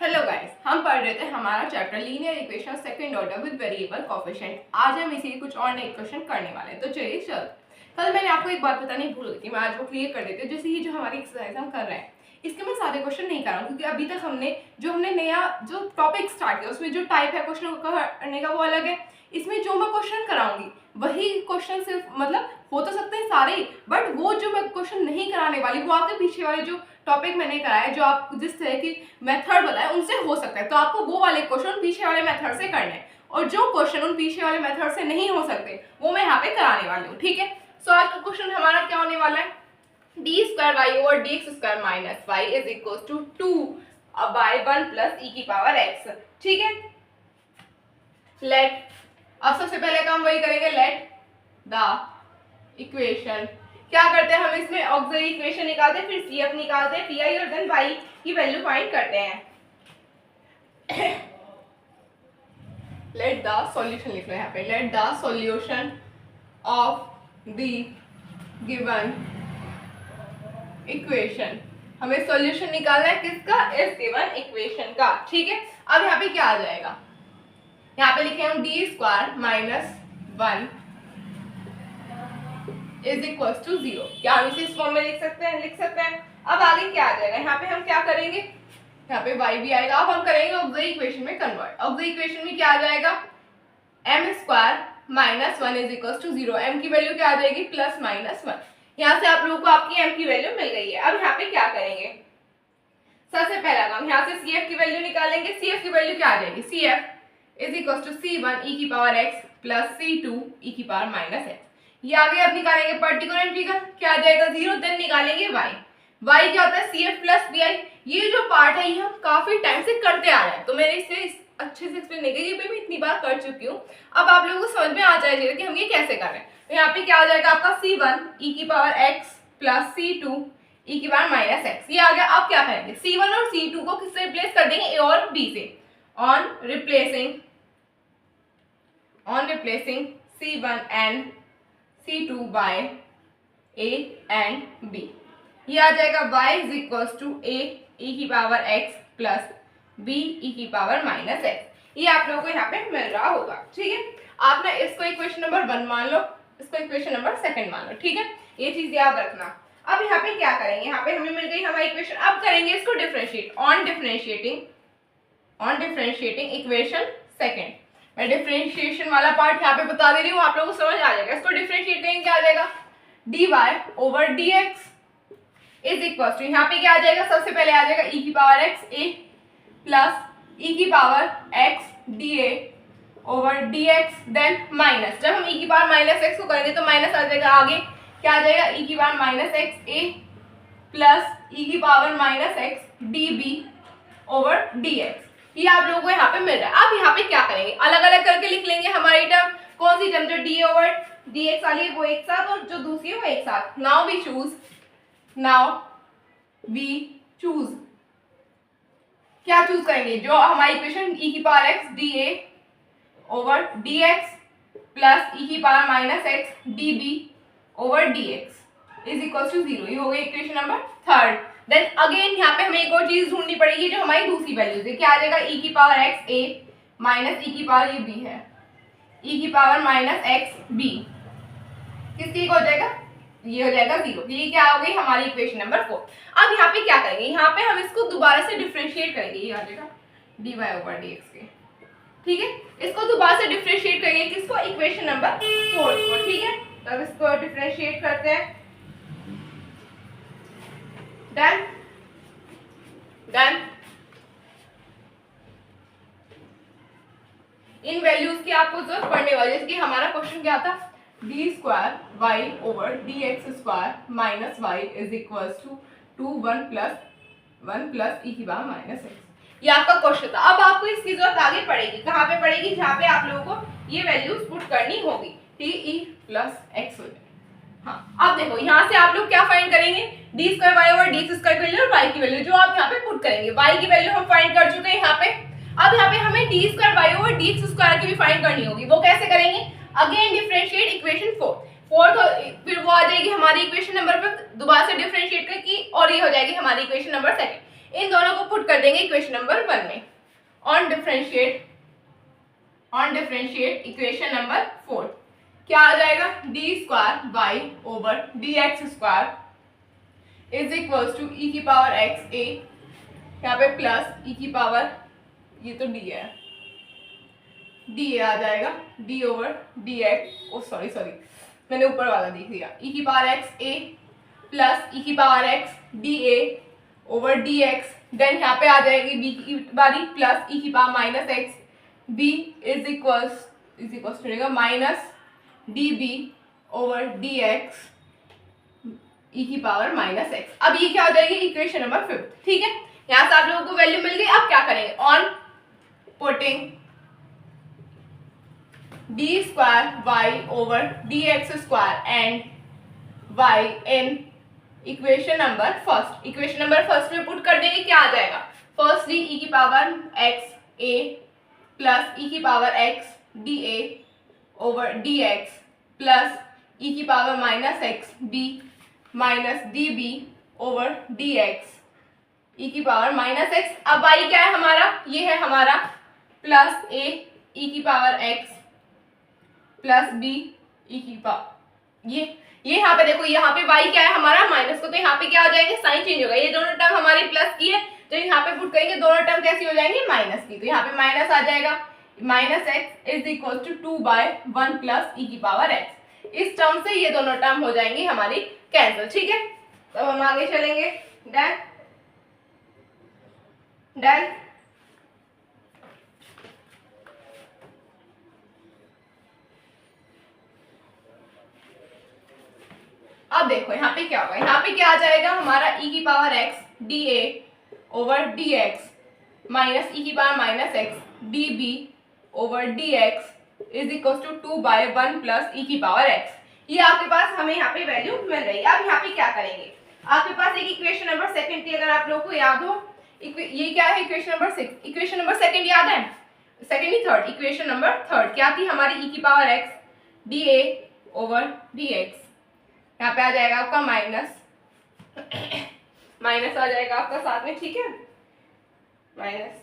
Hello guys, हम पढ़ रहे थे हमारा chapter linear equation second order with variable coefficient. आज हम इसी कुछ और नए क्वेश्चन करने वाले हैं। तो चलिए चल। कल मैंने आपको एक बात बतानी भूल गई थी, मैं आज वो क्लियर कर देती हूँ। जैसे ये जो हमारी एक्सरसाइज हम कर रहे हैं, इसके मैं सारे क्वेश्चन नहीं कर रहा हूँ क्योंकि अभी तक हमने नया जो टॉपिक स्टार्ट किया उसमें जो टाइप है क्वेश्चन करने का वो अलग है। इसमें जो मैं क्वेश्चन कराऊंगी वही क्वेश्चन सिर्फ मतलब हो तो सकते हैं सारे ही, बट वो जो मैं क्वेश्चन नहीं कराने वाली वो आपके पीछे वाले जो टॉपिक मैंने कराया, जो आप जिस तरह की मेथड बताया उनसे हो सकता है। तो आपको वो वाले क्वेश्चन पीछे वाले मेथड से करने हैं और जो क्वेश्चन उन पीछे वाले मेथड से नहीं हो सकते वो मैं यहाँ पे कराने वाली हूँ। ठीक है, सो आज का क्वेश्चन हमारा क्या होने वाला है, d square Y over D x square minus y is equal to 2 by 1 plus ई की पावर एक्स। ठीक है, लेट, अब सबसे पहले काम वही करेंगे, लेट द इक्वेशन, क्या करते हैं हम इसमें ऑक्सिलरी इक्वेशन निकालते हैं, फिर सीएफ निकालते हैं, पीआई और देन वाई की वैल्यू फाइंड करते हैं। लेट द सॉल्यूशन लिख लो यहाँ पे, let the solution of the given equation, हमें सॉल्यूशन निकालना है किसका, इस गिवन इक्वेशन का। ठीक है, अब यहाँ पे क्या आ जाएगा, यहाँ पे लिखे हम D square minus 1 is equal to 0। क्या हम इसे इस फॉर्म में लिख सकते हैं, लिख सकते हैं। अब आगे क्या आ जाएगा, यहाँ पे हम क्या करेंगे, यहाँ पे y भी आएगा। अब हम करेंगे ऑक्सिलरी इक्वेशन में कन्वर्ट। ऑक्सिलरी इक्वेशन में क्या आ जाएगा, m square minus 1 is equal to 0। m की वैल्यू क्या आ जाएगी, प्लस माइनस 1। यहाँ से आप लोगों को आपकी m की वैल्यू मिल गई है। अब यहाँ पे क्या करेंगे, सबसे पहला काम यहाँ से cf की वैल्यू निकालेंगे। cf की वैल्यू क्या आ जाएगी, cf is equal to c1 e की power x plus c2 e की पावर माइनस x। ये आगे अब निकालेंगे पर्टिकुलर इंटीग्रल, क्या आ जाएगा 0। देन निकालेंगे y, y क्या होता है cf प्लस bi। ये जो पार्ट है ये हम काफी टाइम से करते आ रहे हैं, तो मैंने इसे अच्छे से एक्सप्लेन नहीं किया, ये मैं इतनी बार कर चुकी हूँ। अब आप लोगों को समझ में आ जाएगा कि हम ये कैसे कर रहे हैं। तो यहाँ पे क्या आ जाएगा आपका c1 e की power x plus c2 e की पावर माइनस x, ये आ गया। अब क्या करेंगे, c1 और c2 को किससे रिप्लेस कर देंगे, a और b से। On replacing c1 and c2 by a and b, ये आ जाएगा y is equal to a e की power x plus b e की पावर माइनस x। ये आप लोगों को यहाँ पे मिल रहा होगा। ठीक है, आपने इसको इक्वेशन नंबर 1 मान लो, इसको इक्वेशन नंबर 2 मान लो। ठीक है, ये चीज याद रखना। अब यहाँ पे क्या करेंगे, यहाँ पे हमें मिल गई हमारी इक्वेशन। अब करेंगे इसको differentiate. On differentiating equation second, मैं डिफरेंशिएशन वाला पार्ट यहाँ पे बता दे रही हूँ, आप लोगों को समझ आ जाएगा। इसको डिफरेंशिएट करेंगे, क्या आ जाएगा, dy over dx is equal to, यहाँ पे क्या आ जाएगा, सबसे पहले आ जाएगा e की power x a plus e की power x dA over dx, then minus, जब हम e की पावर माइनस x को करेंगे तो माइनस आ जाएगा, आगे क्या आ जाएगा e की power minus x a plus e की power minus x dB over dx। ये आप लोगों को यहाँ पे मिल रहा है। अब यहाँ पे क्या करेंगे, अलग अलग करके लिख लेंगे हमारी टर्म। कौन सी टर्म, जो d ओवर dx वाली है वो एक साथ और जो दूसरी है वो एक साथ। नाउ वी चूज, क्या चूज करेंगे, जो हमारी इक्वेशन e की power x dA over dx plus e की power minus x dB over dx is equal to 0। ये हो गई इक्वेशन नंबर 3। देन अगेन यहाँ पे हमें एक और चीज ढूंढनी पड़ेगी, जो हमारी दूसरी वैल्यूज है। क्या आ जाएगा, e की power x a minus e की पावर ये b है, e की पावर माइनस x b किसकी हो जाएगा, ये हो जाएगा 0। ये क्या हो गई हमारी इक्वेशन नंबर 4। अब यहाँ पे क्या करेंगे, यहाँ पे हम इसको दोबारा से डिफरेंशिएट करेंगे, ये आ जाएगा dy ओवर dx के। ठीक है, इसको दोबारा से डिफरेंशिएट करेंगे किसको, इक्वेशन नंबर 4 को। ठीक है, तब इसको डिफरेंशिएट करते हैं। डन। इन वैल्यूज की आपको जरूरत पड़ने वाली है, जैसे कि हमारा क्वेश्चन क्या था, d square Y over D x square minus y is equal to 1 plus ई की पावर माइनस एक्स। ये आपका क्वेश्चन था। अब आपको इसकी जरूरत आगे पड़ेगी, कहाँ पे पड़ेगी, जहाँ पे आप लोगों को ये वैल्यूज पुट करनी होगी, टी ई प्लस एक्स हो जाए। हाँ, अब देखो यहाँ से आप लोग क्या फाइंड करेंगे, D square Y over D x square की वैल्यू और वाई की वैल्यू, जो आप यहाँ पे पुट करेंगे। वाई की वैल्यू हम फाइंड कर चुके हैं यहाँ पे। अब यहाँ पे हमें D square Y over D x square की भी फाइंड करनी होगी। वो कैसे करेंगे, अगेन डिफरेंशिएट इक्वेशन 4, फिर वो आ जाएगी हमारी इक्वेशन नंबर पर, दोबारा से डिफरेंशिएट करके और ये हो जाएगी हमारी इक्वेशन नंबर 2। इन दोनों को पुट कर देंगे इक्वेशन नंबर 1 में। ऑन डिफरेंशिएट इक्वेशन नंबर 4 क्या आ जाएगा, d square Y over D x square is equals to e की पावर एक्स ए, यहाँ पे प्लस ई की पावर, ये तो डी है, डी ए आ जाएगा, D over D X, oh sorry मैंने ऊपर वाला देख लिया, ई की पावर एक्स ए प्लस ई की power x D A over D X, then यहाँ पे आ जाएगी बी की बारी प्लस ई की power minus x b is equals to minus d b over D x e की पावर माइनस एक्स। अब ये क्या हो जाएगी, इक्वेशन नंबर 5। ठीक है, यहाँ से आप लोगों को वैल्यू मिल गई। अब क्या करेंगे, on putting d square Y over D x square and y in equation number first, equation number first में पुट कर देंगे, क्या आ जाएगा, फर्स्टली ई की पावर एक्स ए प्लस ई की power x D A over D x plus ई की power minus x b minus d b over D x e की पावर माइनस एक्स। अब y क्या है हमारा, ये है हमारा प्लस ए ई की power X plus B E की पावर, ये यहाँ पे देखो, यहाँ पे y क्या है हमारा माइनस को, तो यहाँ पे क्या हो जाएंगे, साइन चेंज होगा, ये दोनों टर्म हमारी प्लस की है, तो यहाँ पे पुट करेंगे दोनों टर्म कैसी हो जाएंगी, माइनस की, तो यहाँ पे माइनस आ जाएगा, minus x is equal to 2/1 plus ई की पावर एक्स। इस टर्म से ये दोनों टर्म हो जाएंगी हमारी कैंसिल। ठीक है, तो हम आगे चलेंगे, डन डन। अब देखो यहाँ पे क्या होगा, यहाँ पे क्या आ जाएगा हमारा ई की power x D A over D x minus e की power minus x d b over D x is equal to 2/1 plus ई की पावर एक्स। ये आपके पास हमें यहाँ पे वैल्यू मिल रही है। अब यहाँ पे क्या करेंगे, आपके पास एक इक्वेशन नंबर सेकंड थी, अगर आप लोगों को याद हो, ये क्या है, equation number 6, equation number second याद है, सेकंड ही थर्ड, इक्वेशन नंबर थर्ड क्या थी हमारी, ई की power x D A over D x, यहाँ पे आ जाएगा आपका माइनस माइनस आ जाएगा आपका साथ में। ठीक है, माइनस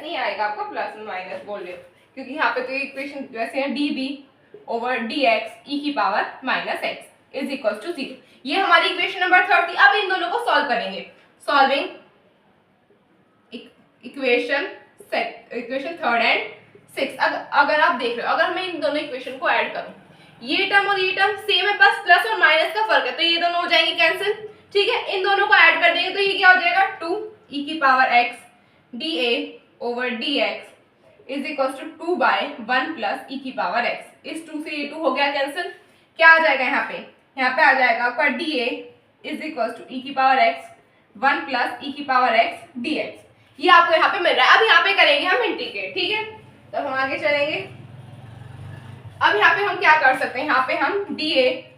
नहीं आएगा आपका, प्लस में माइनस बोल रहे हो, क्योंकि यहाँ पे तो इक्वेशन वैसे है d b over D x e की power minus x is equal to 0। ये हमारी इक्वेशन नंबर थर्ड थी। अब इन दोनों को सॉल्व करेंगे, सॉल्विंग इक्वेशन थर्ड एंड 6। अगर आप देख रहे हो, अगर मैं इन दोनों इक्वेशन को ऐड करूं, ये टर्म और ये टर्म सेम है, बस प्लस और माइनस का फर्क है, तो ये दोनों हो जाएंगे कैंसिल। ठीक है, इन दोनों को ऐड कर देंगे तो ये क्या हो जाएगा, 2 ई की power x D A over D x is equal to 2/1 plus ई की पावर एक्स। इस 2 से ये 2 हो गया कैंसिल, क्या आ जाएगा यहाँ पे आ जाएगा आपका d A is equal to e की पावर एक्स 1 प्लस ई की पावर एक्स डी एक्स। ये आपको यहाँ पे मिल रहा है। अब यहाँ पे करेंगे हम इंटीग्रेट। ठीक है, तो हम आगे चलेंगे। अब यहाँ पे हम क्या कर सकते हैं, यहाँ पे हम D A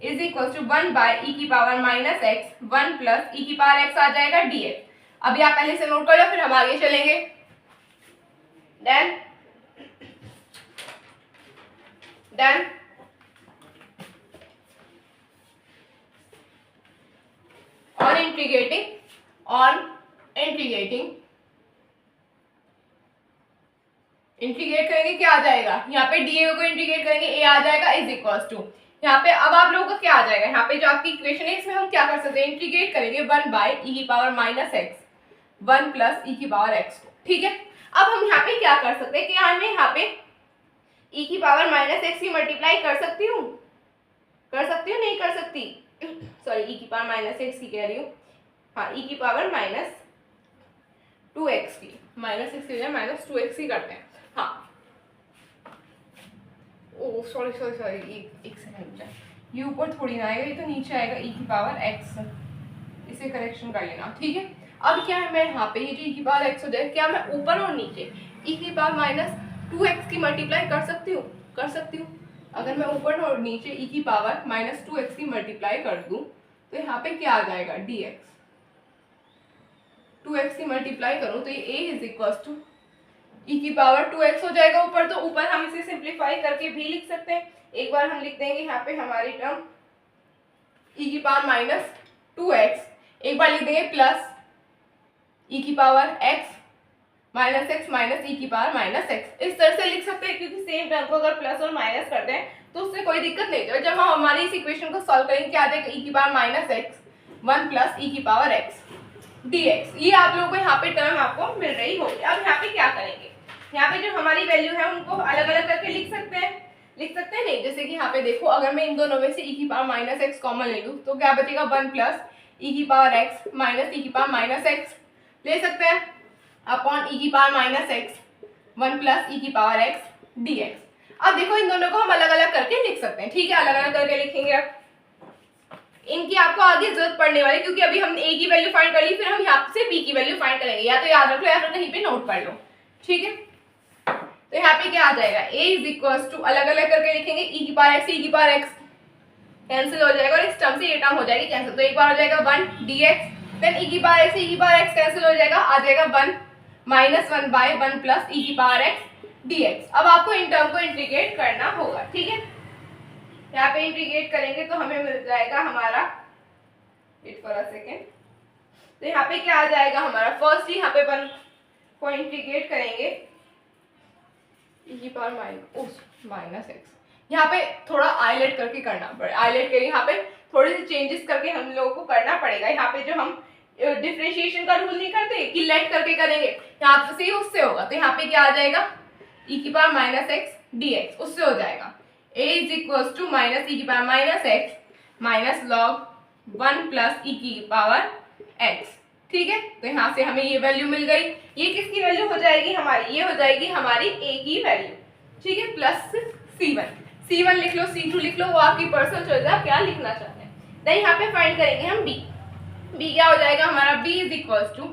is equal to 1/e की पावर माइनस एक्स 1 प्लस ई की पावर एक्स आ जाएगा डी एक्स। अभी आप पहले से नोट कर लो, फिर हम आगे चलेंगे। डन डन ऑन इंटीग्रेट करेंगे, क्या आ जाएगा, यहाँ पे डी ए को इंटीग्रेट करेंगे, ए आ जाएगा इज इक्वल टू, यहाँ पे अब आप लोगों का क्या आ जाएगा, यहाँ पे जो आपकी इक्वेशन है इसमें हम क्या कर सकते हैं, इंटीग्रेट करेंगे 1/e की पावर माइनस एक्स 1 प्लस ई की पावर एक्स को। ठीक है, अब हम यहाँ पे क्या कर सकते हैं कि मैं यहाँ पे e की पावर माइनस एक्स की मल्टीप्लाई कर सकती हूँ नहीं कर सकती, सॉरी e की पावर माइनस एक्स की कह रही हूँ, हाँ e की पावर माइनस 2x की, माइनस एक्स की माइनस 2x की करते हैं। हाँ, ओ सॉरी एक सेकंड, ये ऊपर थोड़ी ना आएगा, ये तो नीचे आएगा e की पावर x, इसे करेक्शन कर लेना। ठीक है, अब क्या है, मैं यहाँ पे ये जो e की पावर x हो जाए, क्या मैं ऊपर और नीचे e की पावर माइनस 2x की मल्टीप्लाई कर सकती हूँ। अगर मैं ऊपर और नीचे e की पावर माइनस 2x की मल्टीप्लाई कर दूँ तो यहाँ पे क्या आ जाएगा, dx 2x की मल्टीप्लाई करूँ तो ये a is equal to e की पावर 2x हो जाएगा ऊपर, तो ऊपर हम इसे सिंप्लीफाई करके भी लिख सकते हैं। एक बार हम लिख देंगे यहाँ पे हमारी टर्म e की पावर माइनस 2x, एक बार लिख देंगे प्लस ई की power x minus x minus e की पावर माइनस एक्स। इस तरह से लिख सकते हैं क्योंकि सेम टर्म को अगर प्लस और माइनस करते हैं तो उससे कोई दिक्कत नहीं है। जब हम हमारी इस इक्वेशन को सॉल्व करेंगे क्या आ जाएगा, ई की पावर माइनस एक्स 1 प्लस ई की पावर एक्स dx। ये आप लोगों को यहाँ पे टर्म आपको मिल रही होगी। अब यहाँ पे क्या करेंगे, यहाँ पे जो हमारी वैल्यू है उनको अलग अलग करके लिख सकते हैं नहीं। जैसे कि यहाँ पे देखो, अगर मैं इन दोनों में से ई की पावर माइनस एक्स कॉमन ले लूँ तो क्या बचेगा, 1 प्लस ई की पावर एक्स माइनस ई की पावर माइनस एक्स ले सकते हैं अपॉन ई की पावर माइनस एक्स 1 प्लस ई की पावर एक्स dx। अब देखो इन दोनों को हम अलग अलग करके लिख सकते हैं, ठीक है, अलग अलग करके लिखेंगे। अब इनकी आपको आगे जरूरत पड़ने वाली, क्योंकि अभी हमने a की वैल्यू फाइंड कर ली, फिर हम यहाँ से b की वैल्यू फाइंड करेंगे, या तो याद रख लो या फिर कहीं पे नोट कर लो, ठीक है। तो यहाँ पे क्या आ जाएगा, a इज इक्वल टू अलग अलग करके लिखेंगे e की पावर x, e की पावर x कैंसिल हो जाएगा और इस टर्म से ये टर्म हो जाएगी कैंसिल, तो एक बार हो जाएगा 1 dx, देन e की पावर x, e की पावर x कैंसिल हो जाएगा, आ जाएगा 1 माइनस 1 बाय 1 प्लस e की पावर x dx। अब आपको इन टर्म को इंटीग्रेट करना होगा, ठीक है। यहाँ पे इंटीग्रेट करेंगे तो हमें मिल जाएगा हमारा, वेट फॉर अ सेकेंड, तो यहाँ पे क्या आ जाएगा हमारा, फर्स्टली यहाँ पे 1 को इंटीग्रेट करेंगे e की पावर माइनस एक्स, यहाँ पे थोड़ा आइलेट करके करना पड़ेगा, आइलेट करेंगे, यहाँ पे थोड़े से चेंजेस करके हम लोगों को करना पड़ेगा। यहाँ पे जो हम डिफरेंशिएशन का रूल नहीं करते कि लेट करके करेंगे, यहाँ से उससे होगा, तो यहाँ पे क्या आ जाएगा e की पावर माइनस एक्स dx, उससे हो जाएगा a is equal to minus e की power minus x minus log 1 plus ई की पावर x, ठीक है। तो यहाँ से हमें ये वैल्यू मिल गई, ये किसकी वैल्यू हो जाएगी हमारी, ये हो जाएगी हमारी a की वैल्यू, ठीक है, प्लस c1 लिख लो, c2 लिख लो, वो आपकी पर्सनल चॉइस है आप क्या लिखना चाहते हैं। देन यहाँ पे फाइंड करेंगे हम b क्या हो जाएगा हमारा, b is equal to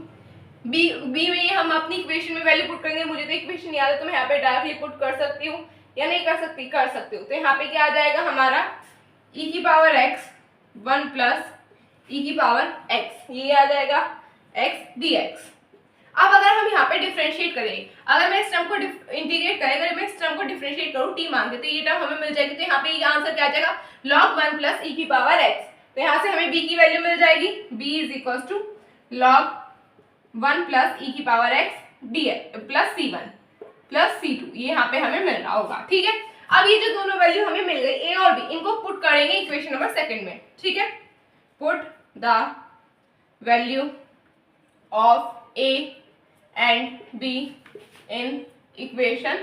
b में ये हम अपनी इक्वेशन में वैल्यू पुट करेंगे। मुझे तो इक्वेशन याद है तो मैं यहाँ पे डायरेक्टली पुट कर सकती हूँ या नहीं कर सकती, कर सकती हूँ। तो यहाँ पे क्या आ जाएगा हमारा e की पावर x 1 प्लस e की पावर x, ये आ जाएगा x dx। अब अगर हम यहाँ पे डिफरेंशिएट करें, अगर मैं इस टर्म को इंटीग्रेट करें, अगर मैं इस टर्म को डिफरेंशिएट करूँ t मान के, तो ये टर्म हमें मिल जाएगी, तो यहाँ पे ये आंसर क्या आ जाएगा log 1 प्लस e की पावर x। तो यहाँ से हमें b की वैल्यू मिल जाएगी, b is equal to log 1 plus e की power x dx plus c1 plus c2, ये यहाँ पे हमें मिल रहा होगा, ठीक है। अब ये जो दोनों वैल्यू हमें मिल गई a और b, इनको पुट करेंगे इक्वेशन नंबर सेकंड में, ठीक है। Put the value of a and b in equation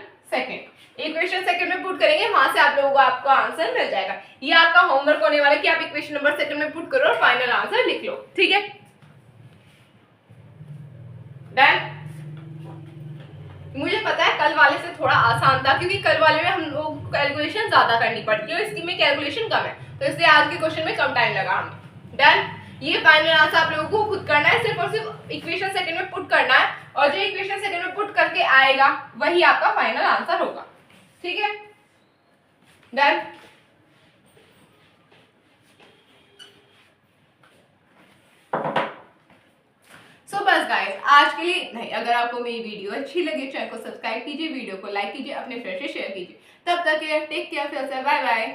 second में पुट करेंगे, वहां से आप लोगों को आपका आंसर मिल जाएगा। ये आपका होमवर्क होने वाला है कि आप इक्वेशन नंबर सेकंड में पुट करो और फाइनल आंसर लिख लो, ठीक है, डन। मुझे पता है कल वाले से थोड़ा आसान था, क्योंकि कल वाले में हम लोग कैलकुलेशन ज्यादा करनी पड़ती है, इसकी में कैलकुलेशन कम है, तो इसलिए आज के क्वेश्चन में कम टाइम लगा हमें। डन, ये फाइनल आंसर आप लोगों को खुद करना है, सिर्फ और सिर्फ इक्वेशन सेकंड में पुट करना है, और जो इक्वेशन सेकंड में पुट करके आएगा वही आपका फाइनल आंसर होगा, ठीक है, डन। सो बस गाइस आज के लिए नहीं, अगर आपको मेरी वीडियो अच्छी लगे चैनल को सब्सक्राइब कीजिए, वीडियो को लाइक कीजिए, अपने फ्रेंड्स से शेयर कीजिए। तब तक टेक केयर, बाय बाय।